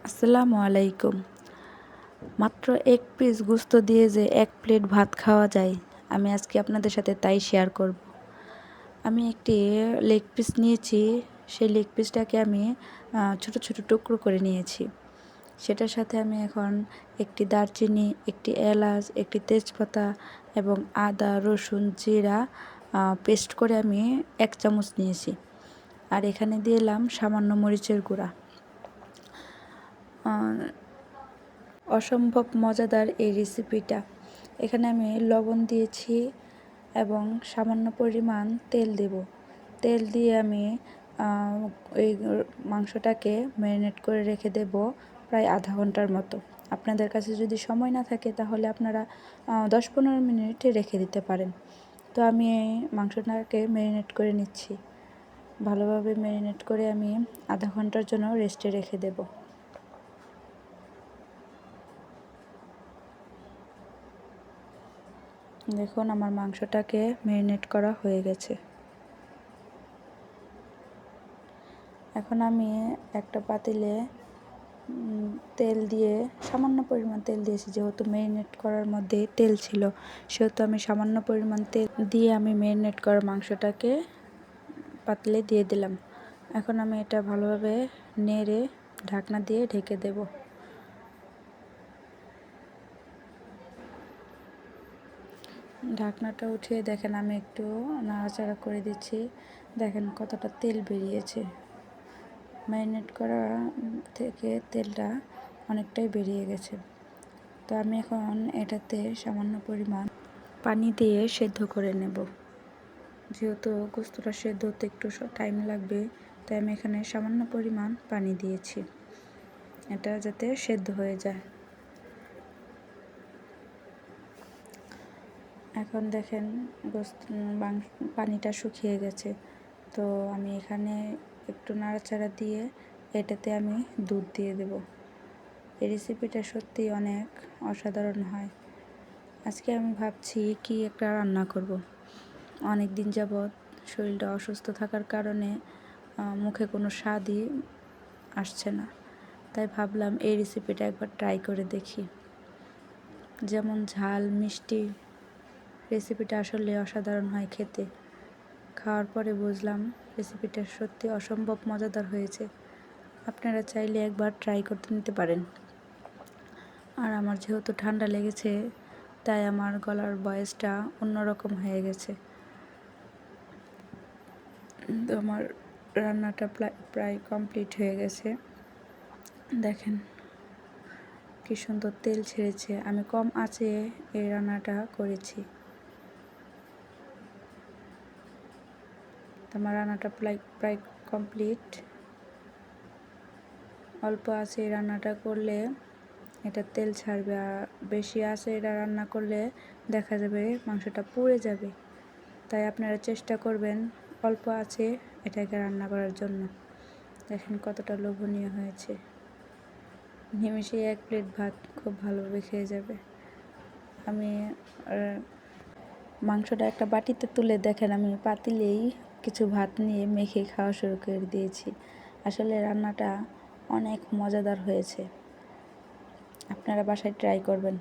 আসসালামু আলাইকুম। মাত্র এক পিস গোস্ত দিয়ে যে এক প্লেট ভাত খাওয়া যায়, আমি আজকে আপনাদের সাথে তাই শেয়ার করব। আমি একটি লেগ পিস নিয়েছি। সেই লেগ পিসটাকে আমি ছোট ছোট টুকরো করে নিয়েছি। সেটার সাথে আমি এখন একটি দারচিনি, একটি এলাচ, একটি তেজপাতা এবং আদা, রসুন, জিরা পেস্ট করে আমি 1 চামচ নিয়েছি। আর এখানে দিলাম সামান্য মরিচের গুঁড়া। অসম্ভব মজাদার এই রেসিপিটা। এখানে আমি লবণ দিয়েছি এবং সামান্য পরিমাণ তেল দেব। তেল দিয়ে আমি এই মাংসটাকে ম্যারিনেট করে রেখে দেব প্রায় আধা ঘন্টার মতো। আপনাদের কাছে যদি সময় না থাকে তাহলে আপনারা 10-15 মিনিট রেখে দিতে পারেন। তো আমি এই মাংসটাকে ম্যারিনেট করে নিচ্ছি। ভালোভাবে ম্যারিনেট করে আমি আধা ঘন্টার জন্য রেস্টে রেখে দেব। দেখুন আমার মাংসটাকে ম্যারিনেট করা হয়ে গেছে। এখন আমি একটা পাতিলে তেল দিয়ে সামান্য পরিমাণ তেল দিয়েছি, যেহেতু ম্যারিনেট করার মধ্যে তেল ছিল সেহেতু আমি সামান্য পরিমাণ তেল দিয়ে আমি ম্যারিনেট করা মাংসটাকে পাতিলে দিয়ে দিলাম। এখন আমি এটা ভালোভাবে নেড়ে ঢাকনা দিয়ে ঢেকে দেব। ঢাকনাটা উঠিয়ে দেখেন আমি একটু নাড়াচাড়া করে দিচ্ছি। দেখেন কতটা তেল বেরিয়েছে। ম্যারিনেট করা থেকে তেলটা অনেকটাই বেরিয়ে গেছে। তো আমি এখন এটাতে সামান্য পরিমাণ পানি দিয়ে সেদ্ধ করে নেব। যেহেতু গোস্তটা সেদ্ধ হতে একটু টাইম লাগবে, তাই আমি এখানে সামান্য পরিমাণ পানি দিয়েছি, এটা যাতে সেদ্ধ হয়ে যায়। এখন দেখেন পানিটা শুকিয়ে গেছে। তো আমি এখানে একটু নাড়াচাড়া দিয়ে এটাতে আমি দুধ দিয়ে দেব। এই রেসিপিটা সত্যি অনেক অসাধারণ হয়। আজকে আমি ভাবছি কি একটা রান্না করব। অনেক দিন যাবৎ শরীরটা অসুস্থ থাকার কারণে মুখে কোনো স্বাদই আসছে না, তাই ভাবলাম এই রেসিপিটা একবার ট্রাই করে দেখি। যেমন ঝাল মিষ্টি, রেসিপিটা আসলে অসাধারণ হয় খেতে। খাওয়ার পরে বুঝলাম রেসিপিটা সত্যি অসম্ভব মজাদার হয়েছে। আপনারা চাইলে একবার ট্রাই করতে নিতে পারেন। আর আমার যেহেতু ঠান্ডা লেগেছে, তাই আমার গলার ভয়েসটা অন্যরকম হয়ে গেছে। তো আমার রান্নাটা প্রায় কমপ্লিট হয়ে গেছে। দেখেন কি সুন্দর তেল ছেড়েছে। আমি কম আঁচে এই রান্নাটা করেছি। আমার রান্নাটা প্রায় কমপ্লিট। অল্প আঁচে এই রান্নাটা করলে এটা তেল ছাড়বে, আর বেশি আঁচে এটা রান্না করলে দেখা যাবে মাংসটা পুড়ে যাবে। তাই আপনারা চেষ্টা করবেন অল্প আঁচে এটাকে রান্না করার জন্য। দেখেন কতটা লোভনীয় হয়েছে। নিমেষেই 1 প্লেট ভাত খুব ভালোভাবে খেয়ে যাবে। আমি মাংসটা একটা বাটিতে তুলে দেখেন আমি পাতিলেই কিছু ভাত নিয়ে মেখে খাওয়া শুরু করে দিয়েছি। আসলে রান্নাটা অনেক মজাদার হয়েছে। আপনারা বাসায় ট্রাই করবেন।